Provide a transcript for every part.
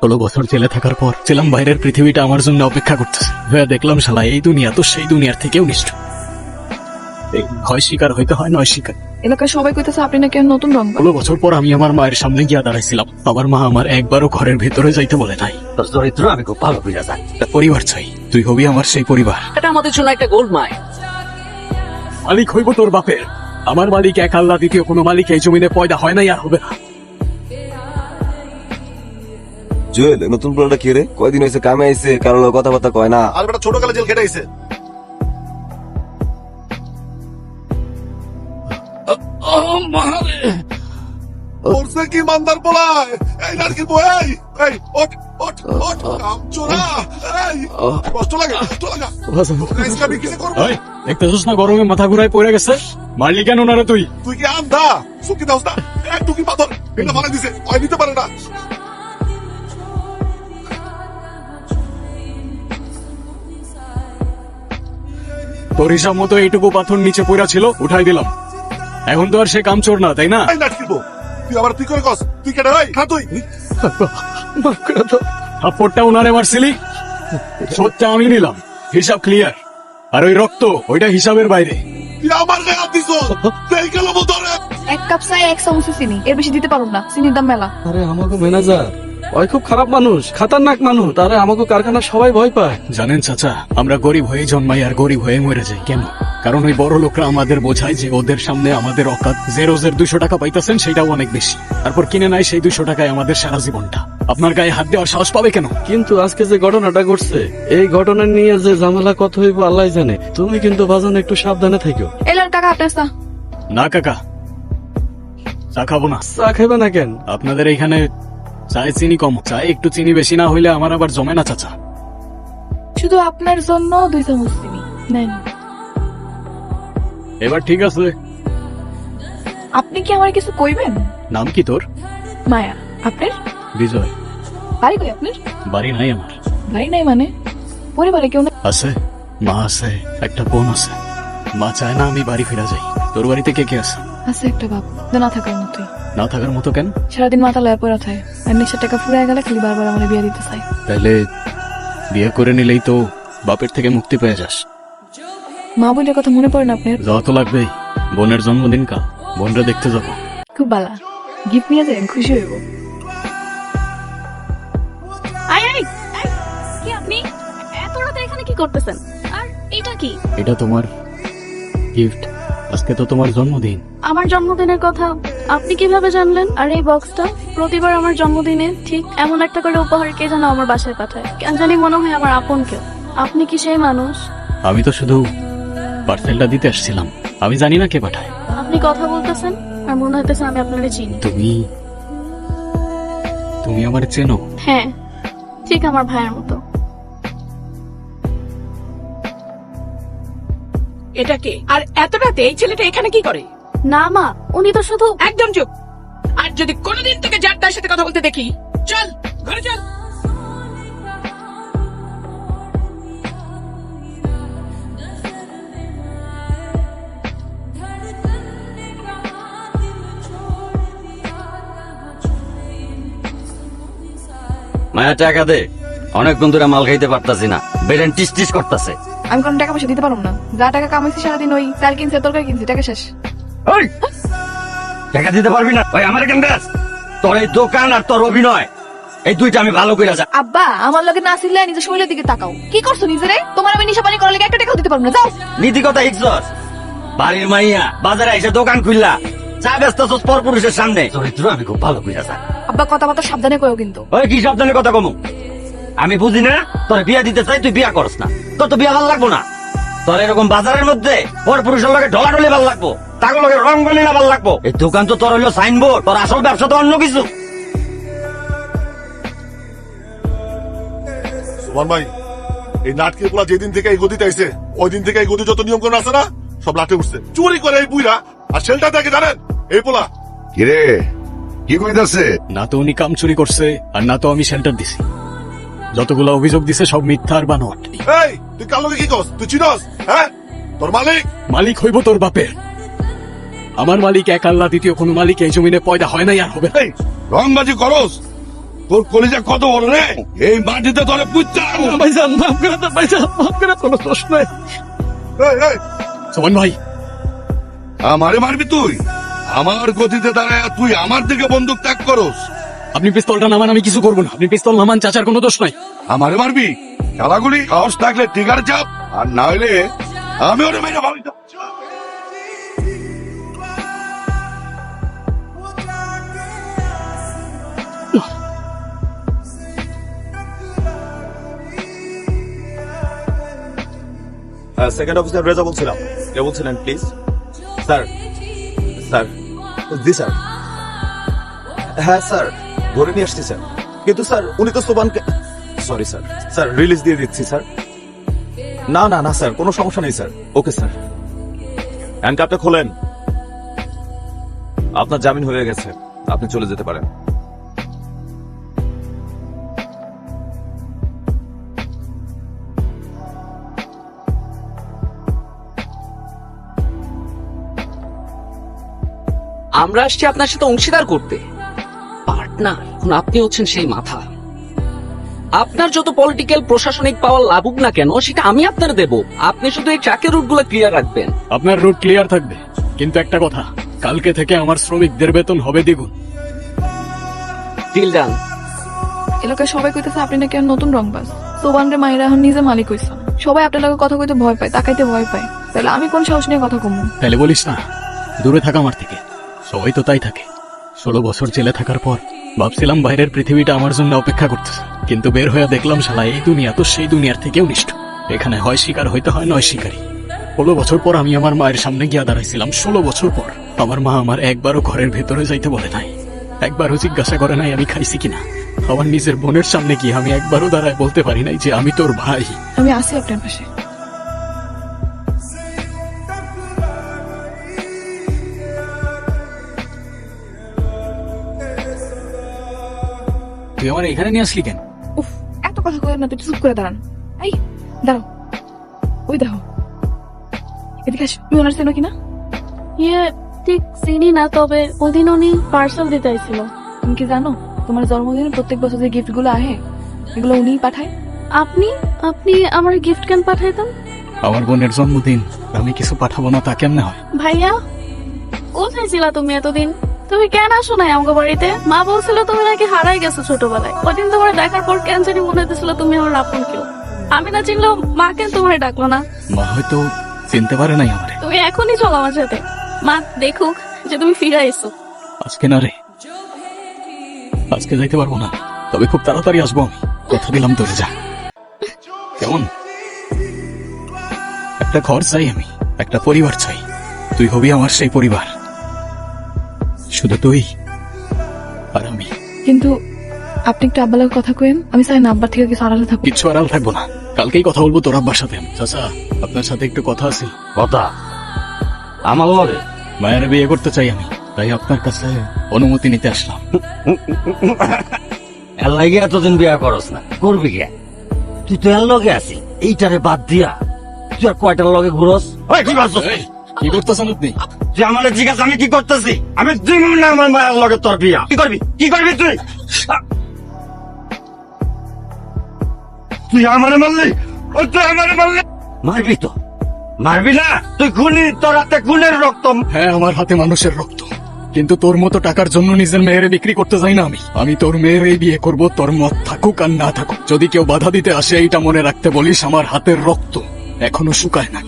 16 বছর জেলে থাকার পর ছিলাম বাইরের পৃথিবীটা আমার জন্য অপেক্ষা করতেছে। দেখলাম শালা এই দুনিয়া তো সেই দুনিয়ার থেকেও নিষ্ঠ। হয় শিকার হইতে হয় নয় শিকার। এলাকায় সবাই কইতেছে আপনি নাকি নতুন রং। 16 বছর পর আমি আমার মায়ের সামনে গিয়া দাঁড়াইছিলাম। আমার মা আমার একবারও ঘরের ভেতরে যাইতে বলে নাই। তোর চরিত্র আমি খুব ভালো বুঝা যাই। পরিবার চাই, তুই হবি আমার সেই পরিবার। এটা আমাদের জন্য একটা গোল্ড মাইন। মালিক হইব তোর বাপের। আমার মালিক এক আল্লাহ, দ্বিতীয় কোনো মালিক এই জমিনে পয়দা হয় নাই আর হবে না। জুয়েল, নতুন পোলাটা কি রে? কয়দিন হয়েছে কামে আইছে, কারো লগে কথাবার্তা কয় না। আর বেটা ছোটকালে জেল খেটে আইছে। করছে কি মান্দার পোলায়? এই নারকেল বই, এই ওঠ ওঠ ওঠ, কামচোরা, এই কষ্ট লাগে, কষ্ট লাগা। আজকে আমি কিছু করবো? ওই, দেখতেছিস না গরমে মাথা ঘুরায় পড়ে গেছে? মারলি কেন না রে তুই? তুই কি আন্ধা? সুকি দাও না, এক টুকি পাথর এটা মারা দিছে, ওই নিতে পারে না। তোর হিসাব মতো এইটুকু পাথর নিচে পড়া ছিল, উঠাই দিলাম। এখন তো আর সে কামচোর না, তাই না? এই নারকেল বউ, তুই আবার তুই করে কস, তুই কেটে ভাই খা তুই। থাপ্পড়টা উনারে মারছিলি, সোচ্চা আমি নিলাম, হিসাব ক্লিয়ার। আর ওই রক্ত, ওইটা হিসাবের বাইরে। তুই আমার গায়ে হাত দিছ, এই গেল ধরে। 1 কাপ চা 1 চামচ চিনি, এর বেশি দিতে পারুম না, চিনির দাম মেলা। আরে আমাকে ম্যানেজার ওই খুব খারাপ মানুষ, খাতারনাক মানুষ, তারে আমাকে কারখানা সবাই ভয় পায়। জানেন চাচা, আমরা গরিব হয়ে জন্মাই আর গরিব হয়ে মরে যাই কেন? কারণ ওই বড় লোকরা আমাদের বোঝায় যে ওদের সামনে আমাদের অকাত। যে রোজের 200 টাকা পাইতেছেন সেটাও অনেক বেশি, তারপর কিনে নাই সেই 200 টাকায় আমাদের সারা জীবনটা। আপনার গায়ে হাত দেওয়ার সাহস পাবে কেন? কিন্তু আজকে যে ঘটনাটা ঘটছে, এই ঘটনা নিয়ে যে ঝামেলা কত হইব আল্লাহ জানে। তুমি কিন্তু বাজান একটু সাবধানে থেকো। এলার টাকা আপনার চা। না কাকা, চা খাবো না। চা খাইবে না কেন? আপনাদের এখানে চায়ে চিনি কম, চায়ে একটু চিনি বেশি না হইলে আমার আবার জমে না চাচা। শুধু আপনার জন্য 2 চামচ চিনি নেন। এবার ঠিক আছে। আপনি কি আমার কিছু কইবেন? নাম কি তোর? মায়া। আপনার বিজয়। বাড়ি কই আপনার? বাড়ি নাই আমার। বাড়ি নাই মানে? পরিবারে কেউ না? আছে, মা আছে, একটা বোন আছে। মা চায় না আমি বাড়ি ফিরা যাই। তোর বাড়িতে কে কে আছে? আছে একটা বাপ, না থাকার মতোই। না থাকার মতো কেন? সারাদিন মাথা লয়া পড়া থাকে, আর নেশার টাকা ফুরায় গেলে খালি বারবার আমার বিয়ে দিতে চাই। তাইলে বিয়ে করে নিলেই তো বাপের থেকে মুক্তি পেয়ে যাস। মা বলে কথা মনে পড়ে না আপনার? যাওয়া তো লাগবেই, বোনের জন্মদিন কাল, বোনরা দেখতে যাবো। খুব বালা, গিফট নিয়ে যাবেন, খুশি হইব। কি আপনি এত রাতে এখানে কি করতেছেন? আর এটা কি? এটা তোমার গিফট, আজকে তো তোমার জন্মদিন। আমার জন্মদিনের কথা আপনি কিভাবে জানলেন? আর এই বক্সটা প্রতিবার আমার জন্মদিনে ঠিক এমন একটা করে উপহার কে যেন আমার বাসায় পাঠায়, কেন জানি মনে হয় আমার আপন কেউ। আপনি কি সেই মানুষ? আমি তো শুধু পার্সেলটা দিতে আসছিলাম, আমি জানি না কে পাঠায়। আপনি কথা বলতেছেন আর মনে হইতেছে আমি আপনাকে চিনি। তুমি আমার চেনো? হ্যাঁ, ঠিক আমার ভাইয়ের মতো। এটা কে? আর এত রাতে এই ছেলেটা এখানে কি করে? না মা, উনি তো শুধু একদম চুপ। আর যদি কোনোদিন তোকে যার তার সাথে কথা বলতে দেখি, চল ঘরে চল। মায়া টাকা দে, অনেকক্ষণ ধরে মাল খাইতে পারতাছি না, বেরেন টিস টিস করতেছে। আমি কোনো টাকা পয়সা দিতে পারুম না, যা টাকা কামাইছি সারাদিন ওই চাল কিনছে, তরকারি কিনছি, টাকা শেষ। ওই টাকা দিতে পারবি না? ওই আমার কেন দেশ? তোর এই দোকান আর তোর অভিনয়, এই দুইটা আমি ভালো করে যা। আব্বা, আমার লগে না আসলে নিজের শরীরের দিকে তাকাও। কি করছো নিজেরে? তোমার আমি নিশা পানি করার লাগে একটা টাকাও দিতে পারবো না, যাও। নীতি কথা ইকছস, বাড়ির মাইয়া বাজারে এসে দোকান খুললা, চা বেচতেছস পর পুরুষের সামনে। চরিত্র আমি খুব ভালো করে যা। আব্বা, কথাবার্তা সাবধানে কইও কিন্তু। ওই কি সাবধানে কথা কমু? আমি বুঝি না তোর বিয়া দিতে চাই, তুই বিয়া করস না, তোর তো বিয়া ভালো লাগবো না। তোর এরকম বাজারের মধ্যে পর পুরুষের লগে ঢলাঢলি ভালো লাগবো, তার লগে রঙ্গলি না ভালো লাগবো। এই দোকান তো তোর হইলো সাইনবোর্ড, তোর আসল ব্যবসা তো অন্য কিছু। সুমন ভাই, এই নাটকের পোলা যেদিন থেকে এই গদিতে আইছে, ওই দিন থেকে এই গদি যত নিয়ম কানুন আছে না, সব লাটে উঠছে। চুরি করে এই বুইরা, আর শেলটা দেখে জানেন এই পোলা। কিরে কি কইতাছে? না তো উনি কাম চুরি করছে, আর না তো আমি শেল্টার দিছি। যতগুলো অভিযোগ দিছে সব মিথ্যা আর বানোয়াট। এই তুই কার লগে কি কস? তুই চিনস? হ্যাঁ, তোর মালিক। মালিক হইব তোর বাপের। আমার মালিক এক আল্লাহ, দ্বিতীয় কোনো মালিক এই জমিনে পয়দা হয় নাই আর হবে না। রংবাজি করস? তোর কলিজা কত বড় রে, এই মাটিতে তোরে পুচ্ছা। ভাইজান মাফ করে দেন, ভাইজান মাফ করে, কোনো দোষ নাই। সোমান ভাই, আমারে মারবি তুই? আমার গতিতে দাঁড়ায় তুই আমার দিকে বন্দুক ত্যাগ করস? আপনি পিস্তলটা নামান, আমি কিছু করবো না। আপনি পিস্তল নামান, চাচার কোনো দোষ নাই। আমারে মারবি? খেলাগুলি সাহস থাকলে টিকার চাপ, আর না হলে আমি ওরে মেরে ভাবি। সেকেন্ড অফিসার রেজা বলছিলাম। কে বলছিলেন please? Sir, sir, G sir. হ্যাঁ স্যার, ধরে নিয়ে আসছি স্যার, কিন্তু স্যার উনি তো সোবানকে, সরি স্যার, স্যার রিলিজ দিয়ে দিচ্ছি স্যার। না না না স্যার, কোনো সমস্যা নেই স্যার। ওকে স্যার, হ্যান্ডকাপটা খোলেন। আপনার জামিন হয়ে গেছে, আপনি চলে যেতে পারেন। আমরা আসছি আপনার সাথে অংশীদার করতে, পার্টনার। এখন আপনি হচ্ছেন সেই মাথা। আপনার যত পলিটিক্যাল প্রশাসনিক পাওয়ার লাগুক না কেন, সেটা আমি আপনার দেব। আপনি শুধু এই ট্রাকের রুটগুলো ক্লিয়ার রাখবেন। আপনার রুট ক্লিয়ার থাকবে, কিন্তু একটা কথা, কালকে থেকে আমার শ্রমিকদের বেতন হবে দ্বিগুণ। Deal done. এলাকায় সবাই কইতেছে আপনি নাকি আর নতুন রংবাজ। সোবান রে মায়েরা এখন নিজে মালিক হইছে। সবাই আপনার লগে কথা কইতে ভয় পায়, তাকাইতে ভয় পায়। তাহলে আমি কোন সাহস নিয়ে কথা কমু? তাহলে বলিস না, দূরে থাকা আমার থেকে। সবাই তো তাই থাকে। 16 বছর জেলে থাকার পর ভাবছিলাম বাইরের পৃথিবীটা আমার জন্য অপেক্ষা করতেছে, কিন্তু বের হয়ে দেখলাম শালা এই দুনিয়া তো সেই দুনিয়ার থেকেও নিষ্ঠ। এখানে হয় শিকার হইতে হয়, নয় শিকারী। 16 বছর পর আমি আমার মায়ের সামনে গিয়া দাঁড়াইছিলাম। 16 বছর পর আমার মা আমার একবারও ঘরের ভেতরে যাইতে বলে নাই, একবারও জিজ্ঞাসা করে নাই আমি খাইছি কিনা। আমার নিজের বোনের সামনে গিয়ে আমি একবারও দাঁড়ায় বলতে পারি নাই যে আমি তোর ভাই। আমি আছি আপনার পাশে। তুই আমার এখানে নিয়ে আসলি কেন? উফ, এত কথা কই না, তুই চুপ করে দাঁড়ান। এই দাঁড়াও, ওই দেখো, এদিকে আসো। তুমি ওনার চেনো কিনা? ইয়ে, ঠিক চিনি না, তবে ওদিন উনি পার্সেল দিতে আইছিল। তুমি কি জানো তোমার জন্মদিনে প্রত্যেক বছর যে গিফট গুলো আহে, এগুলো উনিই পাঠায়। আপনি আপনি আমার গিফট কেন পাঠাইতেন? আমার বোনের জন্মদিন, আমি কিছু পাঠাবো না তা কেমনে হয়? ভাইয়া, কোথায় ছিলা তুমি এতদিন? তুমি কেন আসো নাই আমাকে বাড়িতে? মা বলছিল তুমি নাকি হারাই গেছো ছোটবেলায়। ওদিন তোমার দেখার পর কেন জানি মনে হতেছিল তুমি আমার আপন কেউ। আমি না চিনলেও মা কেন তোমার ডাকলো না? মা হয়তো চিনতে পারে নাই আমারে। তুমি এখনই চলো আমার সাথে, মা দেখুক যে তুমি ফিরে এসো। আজকে না রে, আজকে যাইতে পারবো না, তবে খুব তাড়াতাড়ি আসবো আমি, কথা দিলাম তোরে। যা, কেমন? একটা ঘর চাই আমি, একটা পরিবার চাই। তুই হবি আমার সেই পরিবার, শুধু তুই আর আমি। কিন্তু আপনি একটু আব্বার কথা কইেন, আমি চাই না আব্বার থেকে কিছু আড়ালে থাকুক। কিচ্ছু আড়াল থাকবো না, কালকেই কথা বলবো তোর আব্বার সাথে। চাচা, আপনার সাথে একটু কথা আছে। কথা আমার লগে? মায়ের বিয়ে করতে চাই আমি, তাই আপনার কাছে অনুমতি নিতে আসলাম। এর লাগে এতদিন বিয়া করস না, করবি কে? তুই তো এর লগে আছি, এইটারে বাদ দিয়া তুই আর কয়টার লগে ঘুরস? ওই কি করছস? এই, কি করতেছেন আপনি? তুই আমার জিজ্ঞাসা আমি কি করতেছি? আমি তুই না আমার মায়ের লগে তোর বিয়া। কি করবি? কি করবি তুই? তুই আমারে মারলি? ও তুই আমারে মারলি? মারবি তো, মারবি না? তুই খুনি, তোর হাতে খুনের রক্ত। হ্যাঁ, আমার হাতে মানুষের রক্ত, কিন্তু তোর মতো টাকার জন্য নিজের মেয়ের বিক্রি করতে যাই না আমি। আমি তোর মেয়ের এই বিয়ে করব, তোর মত থাকুক আর না থাকুক। যদি কেউ বাধা দিতে আসে, এইটা মনে রাখতে বলিস, আমার হাতের রক্ত এখনো শুকায় না।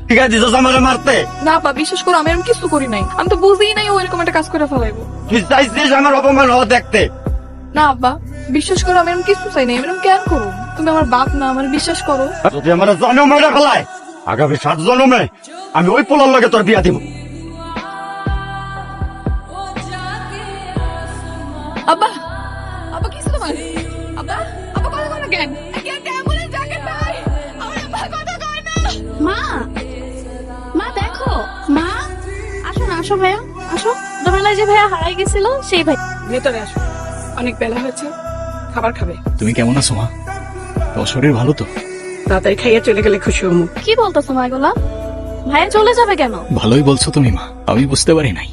ঠিক আছে, দিছস আমারে মারতে? না বা বিশ্বাস করো, আমি এরকম কিছু করি নাই। আমি তো বুঝিই নাই ও এরকম একটা কাজ করে ফেলাইবো। তুই চাইছিস আমার অপমান হওয়া দেখতে? না আব্বা, বিশ্বাস করো, আমি এরকম কিছু চাই নাই। আমি এরকম কেন করো? তুমি আমার বাপ না, আমার বিশ্বাস করো। যদি আমার জন্ম মেরে ফেলায়, আগামী 7 জন্মে আমি ওই পোলার লগে তোর বিয়া দিব। আব্বা, আব্বা কিছু তোমার? আব্বা, আব্বা কথা কয় না কেন? কেন অ্যাম্বুলেন্স ডাকেন ভাই? আমার আব্বা কথা কয় না। মা, মা দেখো, মা আসো না, আসো ভাইয়া, আসো। ছোটবেলায় যে ভাইয়া হারাই গেছিল সেই ভাই। ভেতরে আসো, অনেক বেলা হয়েছে, খাবার খাবে। তুমি কেমন আছো মা? তোর শরীর ভালো তো? তাড়াতাড়ি খাইয়া চলে গেলে খুশি হমু। কি বলতেছো মা এগুলা? ভাইয়া চলে যাবে কেন? ভালোই বলছো তুমি মা, আমি বুঝতে পারি নাই।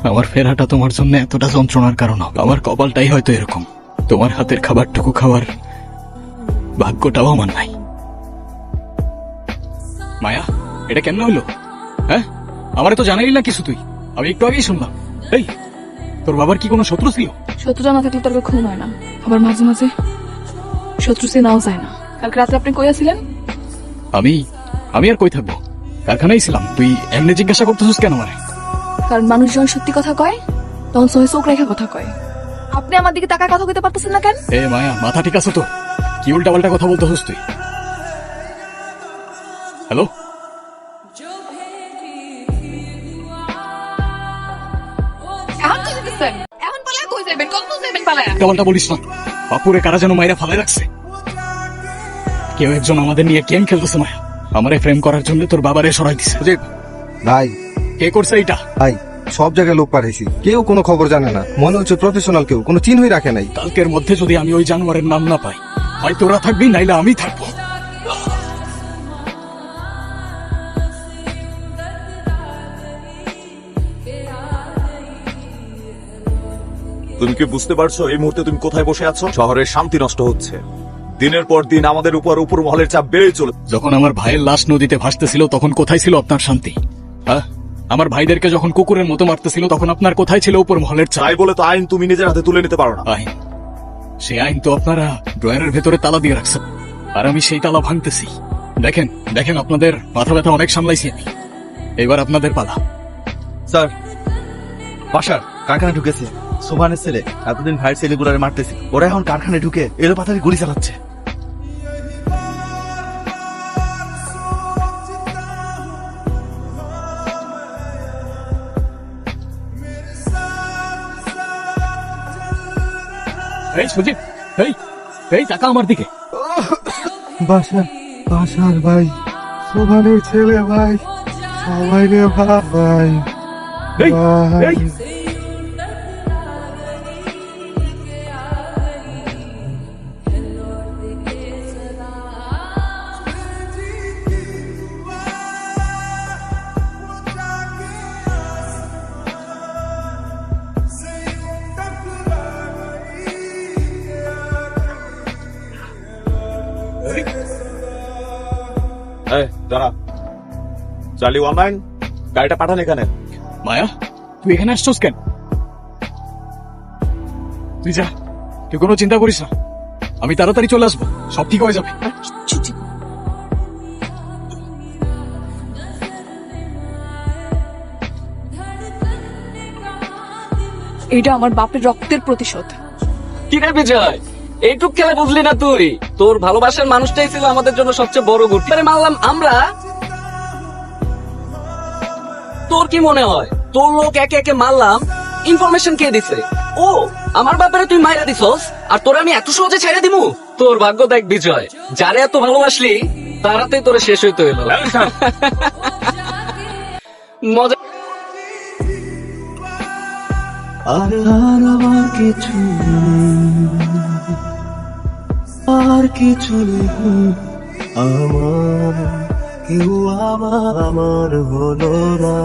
আমার ফেরাটা তোমার জন্য এতটা যন্ত্রণার কারণ হবে। আমার কপালটাই হয়তো এরকম, তোমার হাতের খাবারটুকু খাওয়ার ভাগ্যটাও আমার নাই। মায়া, এটা কেন হইলো? হ্যাঁ, আমারে তো জানাইলি না কিছু তুই। আমি একটু আগেই শুনলাম। এই, তোর বাবার কি কোনো শত্রু ছিল? শত্রুটা না থাকলে তার খুন হয় না, আবার মাঝে মাঝে শত্রু চেনাও যায় না। কালকে রাতে আপনি কই আছিলেন? আমি আর কই থাকবো, কারখানায় ছিলাম। তুই এমনি জিজ্ঞাসা করতেছিস কেন মানে? কারণ মানুষ যখন সত্যি কথা কয় তখন সহি চোখ রেখে কথা কয়। আপনি আমার দিকে তাকায় কথা কইতে পারতেছেন না কেন? এ মায়া, মাথা ঠিক আছে তো? কি উল্টা পাল্টা কথা বলতেছিস তুই? হ্যালো, এখন কি দিতেছেন? এখন পালায় কই যাবেন? কত যাবেন পালায়? উল্টা পাল্টা বলিস না। বাপুরে কারা যেন মাইরা ফালাই রাখছে। কেউ একজন আমাদের নিয়ে গেম খেলতেছে মায়া। আমারে ফ্রেম করার জন্য তোর বাবারে সরাই দিছে। ভাই কে করছে এইটা? ভাই সব জায়গায় লোক পাঠাইছি, কেউ কোনো খবর জানে না। মনে হচ্ছে প্রফেশনাল কেউ কোনো চিহ্নই রাখে নাই। কালকের মধ্যে যদি আমি ওই জানোয়ারের নাম না পাই, হয় তোরা থাকবি নাইলে আমি থাকবো। তুমি কি বুঝতে পারছো এই মুহূর্তে তুমি কোথায় বসে আছো? শহরের শান্তি নষ্ট হচ্ছে, দিনের পর দিন আমাদের উপর মহলের চাপ বেড়েই চলে। যখন আমার ভাইয়ের লাশ নদীতে ভাসতেছিল তখন কোথায় ছিল আপনার শান্তি? হ্যাঁ, আমার ভাইদেরকে যখন কুকুরের মতো মারতেছিল তখন আপনার কোথায় ছিল উপর মহলের চাপ? তাই বলে তো আইন তুমি নিজের হাতে তুলে নিতে পারো না। আইন, সে আইন তো আপনারা ড্রয়ারের ভেতরে তালা দিয়ে রাখছেন, আর আমি সেই তালা ভাঙতেছি। দেখেন দেখেন, আপনাদের মাথা ব্যথা অনেক সামলাইছি আমি। এবার আপনাদের পালা। স্যার, বাসার কারখানা ঢুকেছে। সোভানের ছেলে এতদিন ভাইয়ের ছেলেগুলারে মারতেছে, ওরা এখন কারখানায় ঢুকে এলো পাথারি গুলি চালাচ্ছে। এই সুজিত, এই টাকা আমার দিকে। বাসার ভাই, সোভানের ছেলে ভাই, সবাই রে ভাই। এই, এই, দাঁড়া, চার্লি 19 গাড়িটা পাঠান এখানে। মায়া, তুই এখানে আসছস কেন? তুই যা, তুই কোনো চিন্তা করিস না, আমি তাড়াতাড়ি চলে আসবো, সব ঠিক হয়ে যাবে। এটা আমার বাপের রক্তের প্রতিশোধ। কি রে বিজয়, এইটুক খেলা বুঝলি না তুই? তোর ভালোবাসার মানুষটাই ছিল আমাদের জন্য সবচেয়ে বড় গুটি। এবারে মারলাম আমরা। তোর কি মনে হয় তোর লোক একে একে মারলাম, ইনফরমেশন কে দিছে? ও, আমার ব্যাপারে তুই মাইরা দিছস, আর তোর আমি এত সহজে ছেড়ে দিমু? তোর ভাগ্য দেখ বিজয়, যারে এত ভালোবাসলি তারাতেই তোরে শেষ হইতে হইলো। মজা। আর কিছু আমার কেউ আমার হলো না।